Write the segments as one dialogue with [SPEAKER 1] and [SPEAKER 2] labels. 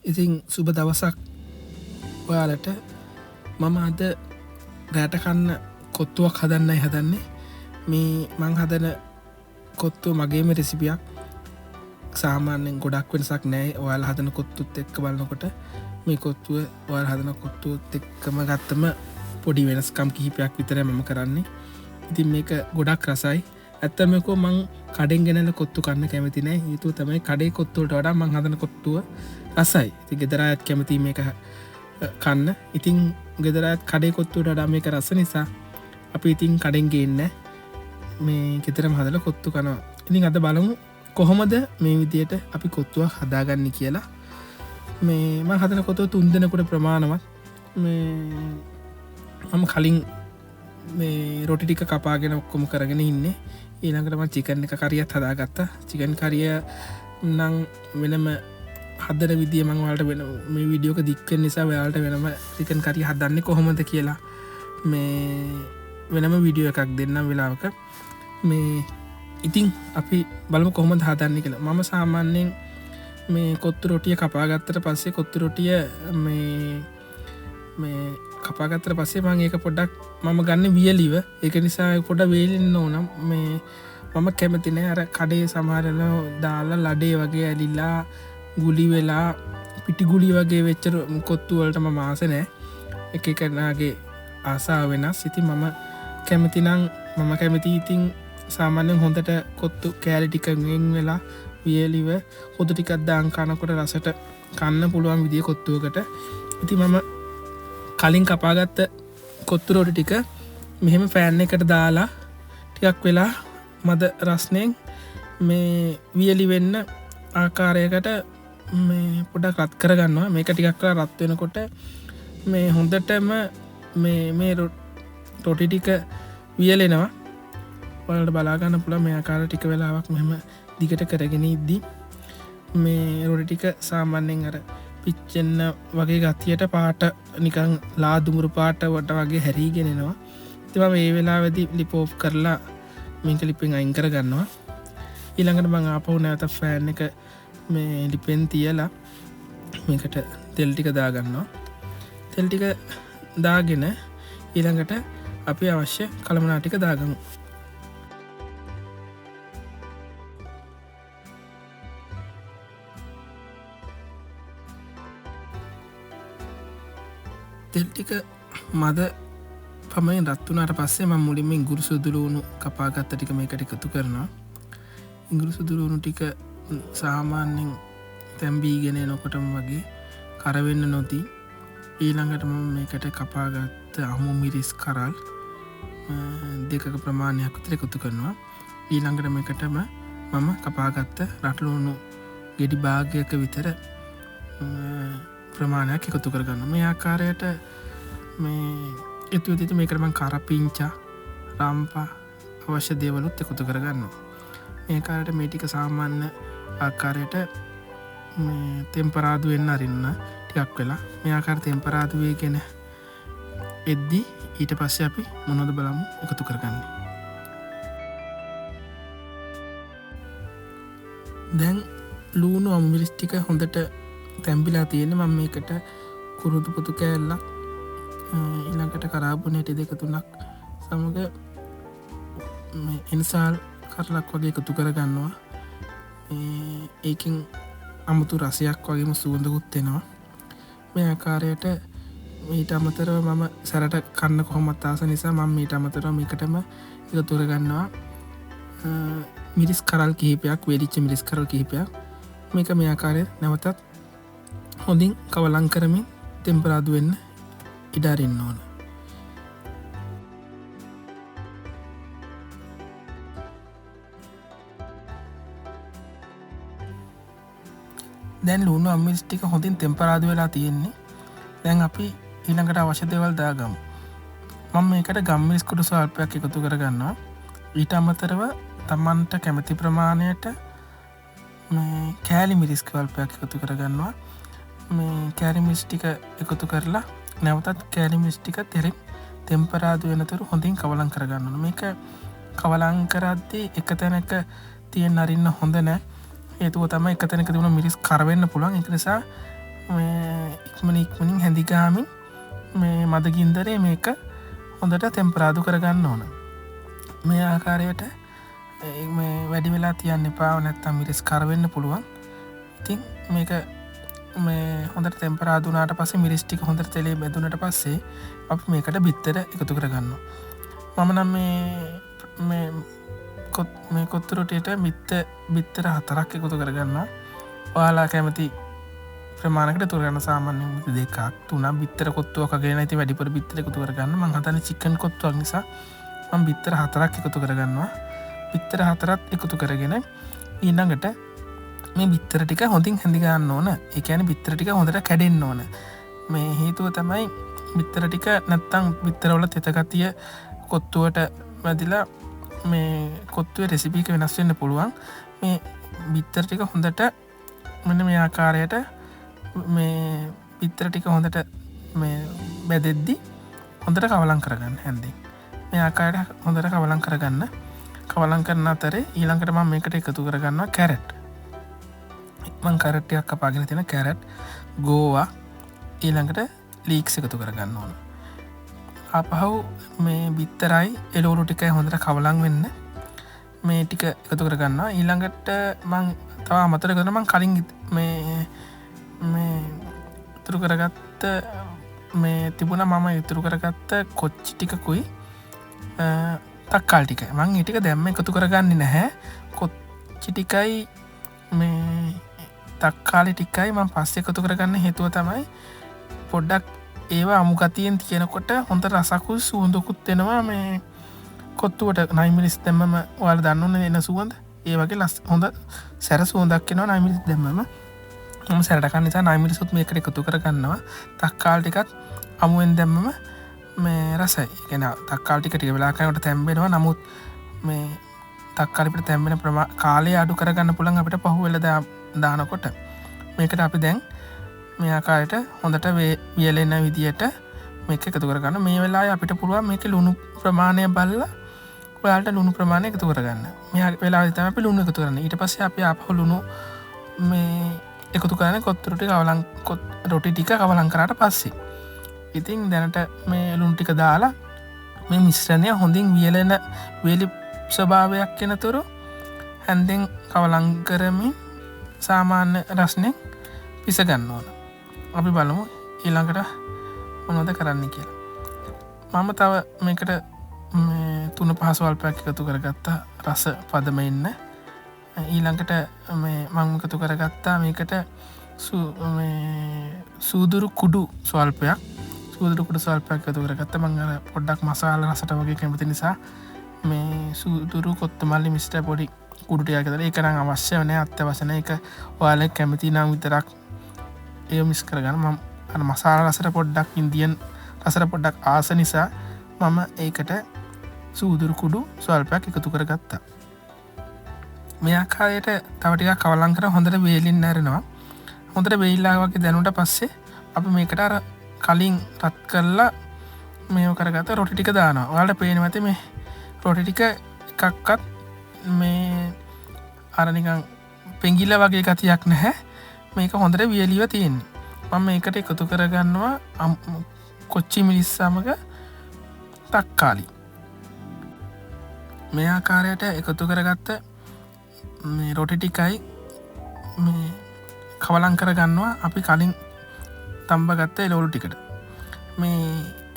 [SPEAKER 1] ඉතින් සුබ දවසක් ඔයාලට. මම අද රෑට කන්න කොත්තුවක් හදන්නයි හදන්නේ. මේ මං හදන කොත්තුව මගේම රෙසිපියක්. සාමාන්‍යෙන් ගොඩක් වෙනසක් නෑ. ඔයාල හදන කොත්තුත් එක්ක බලනකොට මේ කොත්තුව ඔයාල හදන කොත්තුවත් එක්කම ගත්තම පොඩි වෙනස්කම් කිහිපයක් විතර මම කරන්නේ. ඉතින් මේක ගොඩක් රසයි. ඇත්තමකෝ මං කඩෙන් ගෙනල කොත්තු කන්න කැමති නෑ. යුතු තමයි කඩේ කොත්තුවට වඩා මං හදන කොත්තුව රසයි. ඉතින් ගෙදර අයත් කැමති මේක කන්න. ඉතින් ගෙදර අයත් කඩේ කොත්තුවට වඩා මේක රස නිසා අපි ඉතින් කඩෙන් ගේන්න මේ ගෙදරම හදලා කොත්තු කනවා. ඉතින් අද බලමු කොහොමද මේ විදියට අපි කොත්තුවක් හදාගන්නේ කියලා. මේ මම හදන කොත්තුව 3 දෙනෙකුට ප්‍රමාණවත්. මම කලින් මේ රොටි ටික කපාගෙන ඔක්කොම කරගෙන ඉන්නේ. ඊළඟට මම චිකන් එක කරියත් හදාගත්තා. චිකන් කරිය නම් වෙනම හදන විදිය මම ඔයාලට වෙන මේ වීඩියෝ එක දික් වෙන නිසා ඔයාලට වෙනම චිකන් කරිය හදන්නේ කොහොමද කියලා මේ වෙනම වීඩියෝ එකක් දෙන්නම් වෙලාවක. මේ ඉතින් අපි බලමු කොහොමද හදන්නේ කියලා. මම සාමාන්‍යයෙන් මේ කොත්තු රොටිය කපාගත්තට පස්සේ කොත්තු රොටිය මේ කපාගත්තට පස්සේ මම ඒක පොඩ්ඩක් මම ගන්න වියලිව. ඒක නිසා පොඩ්ඩක් වේලෙන්න ඕන. මේ මම කැමති නෑ අර කඩේ සමහරන දාලා ලඩේ වගේ ඇලිලා ගුලි වෙලා පිටි ගුලි වගේ වෙච්ච කොත්තු වලට මම ආස නෑ. එක එකනාගේ ආසාව වෙනස්. ඉතින් මම කැමති නම් මම කැමති ඉතින් සාමාන්‍යයෙන් හොඳට කොත්තු කෑලි ටික වෙන් වෙලා වියලිව හොදු ටිකක් දාන් කනකොට රසට කන්න පුළුවන් විදිය කොත්තුවකට. ඉතින් මම කලින් කපාගත්ත කොත්තු රොටි ටික මෙහෙම ෆෑන් එකට දාලා ටිකක් වෙලා මද රස්නෙන් මේ වියලි වෙන්න ආකාරයකට මේ පොඩක් රත් කරගන්නවා. මේක ටිකක් රත් වෙනකොට මේ හොඳටම මේ රොටි ටික වියලෙනවා. ඔයාලට බලාගන්න පුළුවන් මේ ආකාර ටික වෙලාවක් මෙහෙම දිගට කරගෙන ඉද්දි මේ රොටි ටික සාමාන්‍යයෙන් අර පිච්චෙන්න වගේ ගතියට පාට නිකන් ලා දුමුරු පාට වට වගේ හැරීගෙන එනවා. ඉතින් මම මේ වෙලාවේදී ලිප් ඔෆ් කරලා මේක ලිපෙන් අයින් කරගන්නවා. ඊළඟට මම ආපහු නැවත ෆෑන් එක මේ ලිපෙන් තියලා මේකට තෙල් ටික දාගන්නවා. තෙල් ටික දාගෙන ඊළඟට අපි අවශ්‍ය කලමනා ටික දාගමු. තෙල් ටික මද පමණින් රත් වුණාට පස්සේ මම මුලින්ම ඉඟුරු සුදු ලුණු කපාගත්ත ටික මේකට එකතු කරනවා. ඉඟුරු සුදු ලුණු ටික සාමාන්‍යයෙන් තැම්බීගෙන එනකොටම වගේ කර වෙන්න නොදී ඊළඟට මම මේකට කපාගත්ත අමු මිරිස් කරල් දෙකක ප්‍රමාණයක් විතර එකතු කරනවා. ඊළඟට මේකටම මම කපාගත්ත රට ලුණු ගෙඩි භාගයක විතර ප්‍රමාණයක් එකතු කරගන්න. මේ ආකාරයට මේ එතුවතිතු මේකට මං කරපිංචා රම්පා අවශ්‍ය දේවලුත් එකතු කරගන්නවා. මේ ආකාරයට මේ ටික සාමාන්‍ය ආකාරයට මේ තෙම්පරාදු වෙන්න අරින්න ටිකක් වෙලා මේ ආකාර තෙම්පරාදු වේගෙන එද්දි ඊට පස්සේ අපි මොනවද බලමු එකතු කරගන්නේ. දැන් ලුණු අමුමිරිස් ටික හොඳට තැම්බිලා තියෙන. මම මේකට කුරුදු පුතු කෑල්ලක් ඊළඟට කරාබුනේටි 2-3ක් සමග ඉන්සාල් කරලක් වගේ එකතු කරගන්නවා. ඒකින් අමුතු රසයක් වගේම සුවඳකුත් එනවා. මේ ආකාරයට ඊට අමතරව මම සැරට කන්න කොහොමත් ආස නිසා මම ඊට අමතරව මේකටම එකතු කරගන්නවා මිරිස් කරල් කිහිපයක්, වේලිච්ච මිරිස් කරල් කිහිපයක්. මේක මේ ආකාරයට නැවතත් හොඳින් කවලං කරමින් තෙම්පරාදු වෙන්න ඉඩ අරින්න ඕන. දැන් ලුණු අමිරිස් ටික හොඳින් තෙම්පරාදු වෙලා තියෙන්නේ. දැන් අපි ඊළඟට අවශ්‍ය දේවල් දාගමු. මම මේකට ගම්මිරිස් කුඩු ස්වල්පයක් එකතු කරගන්නවා. ඊට අමතරව තමන්ට කැමති ප්‍රමාණයට මේ කෑලි මිරිස් ස්වල්පයක් එකතු කරගන්නවා. මේ කෑලි මිරිස් ටික එකතු කරලා නැවතත් කෑලි මිරිස් ටික තෙම්පරාදු වෙනතුරු හොඳින් කවලම් කරගන්න ඕන. මේක කවලම් කරද්දී එක තැනක තියෙන අරින්න හොඳ නැහැ. හේතුව තමයි එක තැනක තිබුණ මිරිස් කර වෙන්න පුළුවන්. ඒක නිසා ඉක්මනින් හැඳිගාමින් මේ මදගින්දරේ මේක හොඳට තෙම්පරාදු කරගන්න ඕන. මේ ආකාරයට වැඩි වෙලා තියන්න එපා, නැත්තම් මිරිස් කරවෙන්න පුළුවන්. ඉතින් මේක මේ හොඳට තෙම්පරාදුනාට පස්සේ මිරිස් ටික හොඳට තෙලේ බැදුනට පස්සේ අපි මේකට බිත්තර එකතු කරගන්නවා. මම නම් මේ කොත්තු රොටියට බිත්තර 4ක් එකතු කරගන්නවා. ඔයාලා කැමති ප්‍රමාණයකට එකතු කරගන්න. සාමාන්‍යයෙන් 2ක් 3ක් බිත්තර කොත්තුවක් වගේ නැති වැඩිපුර බිත්තර එකතු කරගන්න. මම හදන්නේ චිකන් කොත්තුවක් නිසා මම බිත්තර 4ක් එකතු කරගන්නවා. බිත්තර 4ක් එකතු කරගෙන ඊළඟට මේ බිත්තර ටික හොඳින් හැඳි ගන්න ඕන. ඒ කියන්නේ බිත්තර ටික හොඳට කැඩෙන්න ඕන. මේ හේතුව තමයි බිත්තර ටික නැත්තම් බිත්තර වල තෙත ගතිය කොත්තුවට වැදිලා මේ කොත්තුවේ රෙසිපි එක වෙනස් වෙන්න පුළුවන්. මේ බිත්තර ටික හොඳට මෙන්න මේ ආකාරයට මේ බිත්තර ටික හොඳට මේ බැදෙද්දි හොඳට කවලම් කරගන්න හැන්දෙන්. මේ ආකාරයට හොඳට කවලම් කරගන්න. කවලම් කරන අතරේ ඊළඟට මම මේකට එකතු කරගන්නවා කැරට්. මං කැරට් ටිකක් කපාගෙන තියෙන කැරට්, ගෝවා, ඊළඟට ලීක්ස් එකතු කරගන්න ඕන. ආපහු මේ බිත්තරයි එළවලු ටිකයි හොඳට කවලම් වෙන්න මේ ටික එකතු කරගන්නවා. ඊළඟට මං තව අමතර කරන මං කලින් මේ ඉතුරු කරගත්ත මේ තිබුණ මම ඉතුරු කරගත්ත කොච්චි ටිකකුයි තක්කාල් ටික මං ඒ ටික දැම්ම එකතු කරගන්නේ නැහැ. කොච්චි ටිකයි මේ තක්කාලි ටිකයි මම පස්සේ එකතු කරගන්න හේතුව තමයි පොඩ්ඩක් ඒවා අමුගතියෙන් තියෙනකොට හොඳ රසකුයි සුවඳකුත් වෙනවා. මේ කොත්තුවට නයිමිරිස් දැම්මම ඔයාලා දන්න ඕනේ එන සුවඳ. ඒ වගේ හොඳ සැර සුවඳක් එනවා නයිමිරිස් දැම්මම. මම සැරට කන්න නිසා නයිමිරිසුත් මේකට එකතු කරගන්නවා. තක්කාල් ටිකත් අමුවෙන් දැම්මම මේ රසයි. ඒ කියන්නේ තක්කාල් ටික ටික වෙලා කනකොට තැම්බෙනවා. නමුත් මේ තක්කාලි පිට තැම්බෙන කාලය අඩු කරගන්න පුළුවන් අපිට පහුවෙලා දානකොට. මේකට අපි දැන් මේ ආකාරයට හොඳට වියලෙන විදියට මේක එකතු කරගන්න. මේ වෙලාවේ අපිට පුළුවන් මේකේ ලුණු ප්‍රමාණය බලලා ඔයාලට ලුණු ප්‍රමාණය එකතු කරගන්න. මේ වෙලාවේ තමයි අපි ලුණු එකතු කරන්නේ. ඊට පස්සේ අපි ආපහු ලුණු මේ එකතු කරන්නේ කොත්තු රොටි ටික කවලම් කරාට පස්සේ. ඉතින් දැනට මේ ලුණු ටික දාලා මේ මිශ්‍රණය හොඳින් වියලි ස්වභාවයක් එනතුරු හැන්දෙන් කවලම් කරමින් සාමාන්‍ය රස්නේ පිස ගන්න ඕන. අපි බලමු ඊළඟට මොනවද කරන්න කියලා. මම තව මේකට 3-5 ස්වල්පයක් එකතු කරගත්තා රස පදම ඉන්න. ඊළඟට මම එකතු කරගත්තා මේකට සූදුරු කුඩු ස්වල්පයක් එකතු කරගත්තා. මම අර පොඩ්ඩක් මසාලා රසට වගේ කැමති නිසා මේ සූදුරු කොත්තමල්ලි මිශ්‍ර පොඩි කුඩු ටිකක් දාලා ඒක නම් අවශ්‍ය නැහැ, අත්‍යවශ්‍ය නැහැ. ඒක ඔයාලා කැමති නම් විතරක් ඒ මික්ස් කරගන්න. මම අර මසාලා රසට පොඩ්ඩක් ඉන්දියන් රසට පොඩ්ඩක් ආස නිසා මම ඒකට සූදුරු කුඩු ස්වල්පයක් එකතු කරගත්තා. මේ ආකාරයට තව ටිකක් කවලම් කරලා හොඳට වේලින්න ඇරෙනවා. හොඳට වේලිලා වගේ දැනුණට පස්සේ අපි මේකට අර කලින් රත් කරලා මේව කරගත්ත රොටි ටික දානවා. ඔයාලට පේනවා ඇති මේ රොටි ටික එකක්වත් මේ අර නිකන් පෙඟිලා වගේ ගතියක් නැහැ. මේක හොඳට වියලිව තියෙන්නේ. මම මේකට එකතු කරගන්නවා කොච්චි මිරිස් සමග තක්කාලි. මේ ආකාරයට එකතු කරගත්ත මේ රොටි ටිකයි මේ කවලම් කරගන්නවා අපි කලින් තම්බගත්ත එළවලු ටිකට. මේ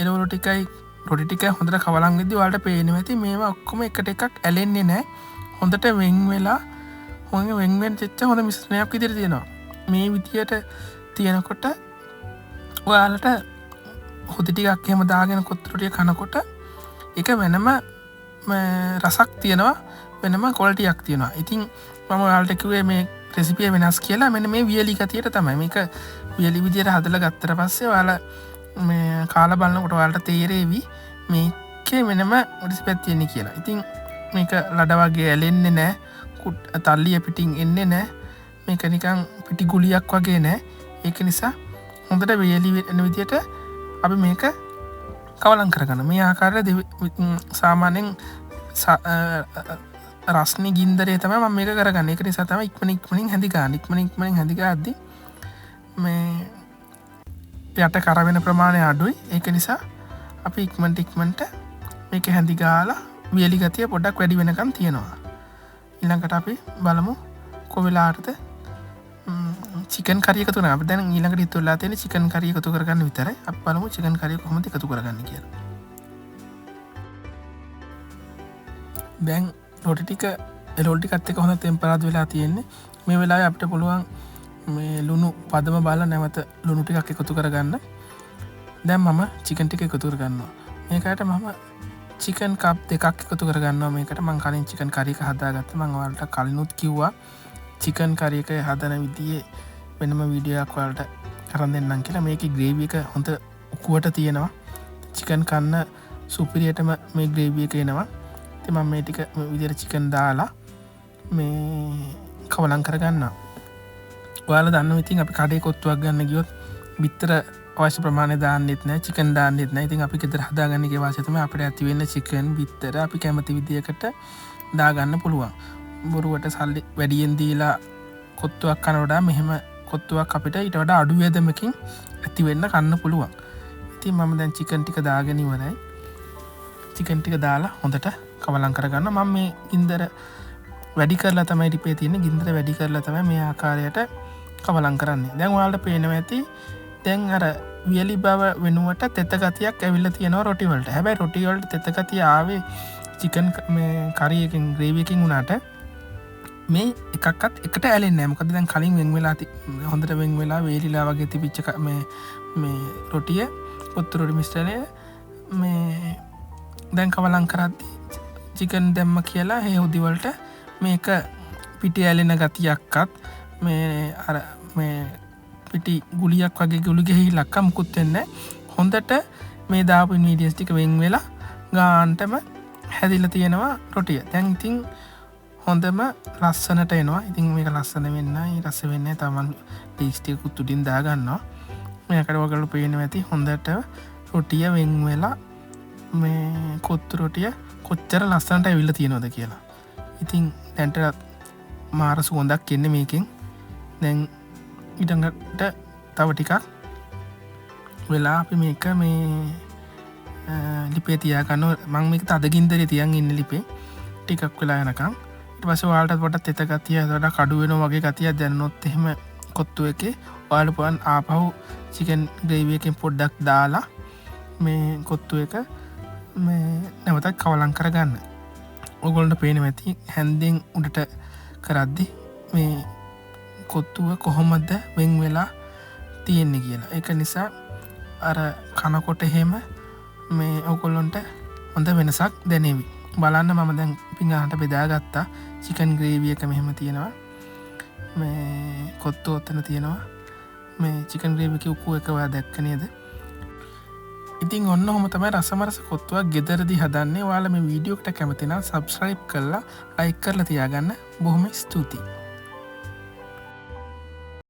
[SPEAKER 1] එළවලු ටිකයි රොටි ටිකයි හොඳට කවලම් වෙද්දී ඔයාලට පේනවා ඇති මේවා ඔක්කොම එකට එකක් ඇලෙන්නේ නැහැ. හොඳට වෙන් වෙලා වෙන් චෙච්ච හොඳ මිශ්‍රණයක් විදිහට තියෙනවා. මේ විදියට තියෙනකොට ඔයාලට හොදි ටිකක් එහෙම දාගෙන කොත්තු රොටිය කනකොට ඒක වෙනම රසක් තියෙනවා, වෙනම ක්වොලිටියක් තියෙනවා. ඉතින් මම ඔයාලට කිව්වේ මේ රෙසිපිය වෙනස් කියලා මෙන්න මේ වියලි ගතියට තමයි. මේක වියලි විදියට හදලා ගත්තට පස්සේ ඔයාලා මේ කාලා බලනකොට ඔයාලට තේරෙවි මේකේ වෙනම රෙසිපියක් තියෙන කියලා. ඉතින් මේක ලඩ වගේ ඇලෙන්නේ නැහැ, තල්ලිය පිටින් එන්නේ නැහැ. මේක නිකන් පිටි ගුලියක් වගේ නැහැ. ඒක නිසා හොඳට වියලි වෙන විදියට අපි මේක කවලම් කරගන්න. මේ ආකාරයට සාමාන්‍යයෙන් රස්නේ ගින්දරේ තමයි මම මේක කරගන්නේ. ඒක නිසා තමයි ඉක්මනින් හැඳි ගන්න. ඉක්මනින් හැඳි ගාද්දි මේ යට කරවෙන ප්‍රමාණය අඩුයි. ඒක නිසා අපි ඉක්මනට මේක හැඳි ගාලා වියලි ගතිය පොඩ්ඩක් වැඩි වෙනකම් තියනවා. ඊළඟට අපි බලමු කොවෙලාටද චිකන් කරිය එකතු කරනවා. අපි දැන් ඊළඟට ඉතුරුලා තියෙන චිකන් කරිය එකතු කරගන්න විතරයි. අපි බලමු චිකන් කරිය කොහොමද එකතු කරගන්නේ කියලා. දැන් රොටි ටික එළවලු ටිකත් එක්ක හොඳ ටෙම්පරාදු වෙලා තියෙන්නේ. මේ වෙලාවේ අපිට පුළුවන් මේ ලුණු පදම බලලා නැවත ලුණු ටිකක් එකතු කරගන්න. දැන් මම චිකන් ටික එකතු කරගන්නවා. මේකට මම චිකන් කප් දෙකක් එකතු කරගන්නවා. මේකට මම කලින් චිකන් කරි එක හදාගත්තා. මම ඔයාලට කලිනුත් කිව්වා චිකන් කරි එක හදන විදිහේ වෙනම වීඩියෝ එකක් ඔයාලට අරන් දෙන්නම් කියලා. මේකේ ග්‍රේවි එක හොඳ උකුවට තියෙනවා. චිකන් කන්න සුපිරියටම මේ ග්‍රේවි එක එනවා. ඉතින් මම මේ ටික මේ විදිහට චිකන් දාලා මේ කවලම් කරගන්නවා. ඔයාලා දන්නවා ඉතින් අපි කඩේ කොත්තුවක් ගන්න ගියොත් බිත්තර අවශ්‍ය ප්‍රමාණය දාන්නෙත් නැහැ, චිකන් දාන්නෙත් නැහැ. ඉතින් අපි ගෙදර හදාගන්න එකේ වාසිය තමයි අපිට ඇති වෙන්න චිකන් බිත්තර අපි කැමති විදියකට දාගන්න පුළුවන්. බොරුවට සල්ලි වැඩියෙන් දීලා කොත්තුවක් කන වඩා මෙහෙම කොත්තුවක් අපිට ඊට වඩා අඩු වේදමකින් ඇති වෙන්න කන්න පුළුවන්. ඉතින් මම දැන් චිකන් ටික දාගෙන ඉවරයි. චිකන් ටික දාලා හොඳට කවලම් කරගන්න. මම මේ ගින්දර වැඩි කරලා තමයි රිපේ තියෙන්නේ. ගින්දර වැඩි කරලා තමයි මේ ආකාරයට කවලම් කරන්නේ. දැන් ඔයාලට පේනවා ඇති දැන් අර වියලි බව වෙනුවට තෙත ගතියක් ඇවිල්ලා තියෙනවා රොටි වලට. හැබැයි රොටි වලට තෙත ගතිය ආවේ චිකන් මේ කරි එකෙන් ග්‍රේවි එකෙන් උනාට මේ එකක්වත් එකට ඇලෙන්නේ නැහැ. මොකද දැන් කලින් වෙන් වෙලා හොඳට වෙන් වෙලා වේලිලා වගේ තිබිච්ච මේ රොටිය කොත්තු රොටි මිශ්‍රණය මේ දැන් කවලම් කරද්දී චිකන් දැම්ම කියලා හේවුදි වලට මේක පිටි ඇලෙන ගතියක්වත් මේ අර මේ පිටි ගුලියක් වගේ ගුලි ගහිලක් මුකුත් වෙන්නේ නැහැ. හොඳට මේ දාපු ඉන්ග්‍රීඩියන්ට්ස් ටික වෙන් වෙලා ගාන්ටම හැදිලා තියෙනවා රොටිය. දැන් ඉතින් හොඳම ලස්සනට එනවා. ඉතින් මේක ලස්සන වෙන්නයි රස වෙන්නේ තමන් ටේස්ට් එක උඩින් දා ගන්නවා. මේකට ඔයගොල්ලෝ පේනවා ඇති හොඳට රොටිය වෙන් වෙලා මේ කොත්තු රොටිය කොච්චර ලස්සනට ඇවිල්ලා තියෙනවද කියලා. ඉතින් දැන්ට මාර සුවඳක් එන්නේ මේකෙන්. දැන් ඊටඟට තව ටිකක් වෙලා අපි මේක මේ ලිපේ තියා ගන්නවා. මම මේක තද ගින්දරේ තියන් ඉන්නේ ලිපේ ටිකක් වෙලා යනකම්. ඊට පස්සේ ඔයාලට පොඩ්ඩක් තෙත ගතිය වඩා කඩු වෙනවා වගේ ගතියක් දැනනොත් එහෙම කොත්තු එකේ ඔයාලා පුළුවන් ආපහු චිකන් ග්‍රේවි එකෙන් පොඩ්ඩක් දාලා මේ කොත්තු එක මේ නැවතත් කවලම් කරගන්න. ඔයගොල්ලන්ට පේනවා ඇති හැන්දෙන් උඩට කරද්දි මේ කොත්තුව කොහොමද වෙන් වෙලා තියෙන්නේ කියලා. ඒක නිසා අර කනකොට එහෙම මේ ඔයගොල්ලන්ට හොඳ වෙනසක් දැනෙවි. බලන්න මම දැන් පිඟානට බෙදාගත්තා. චිකන් ග්‍රේවි එක මෙහෙම තියෙනවා. මේ කොත්තු ඔතන තියෙනවා. මේ චිකන් ග්‍රේවි එකේ උකු එක ඔයා දැක්ක නේද? ඉතින් ඔන්න ඔහොම තමයි රසමරස කොත්තුවක් ගෙදරදී හදන්නේ. ඔයාලා මේ වීඩියෝ එකට කැමති නම් subscribe කරලා like කරලා තියාගන්න. බොහොම ස්තුතියි.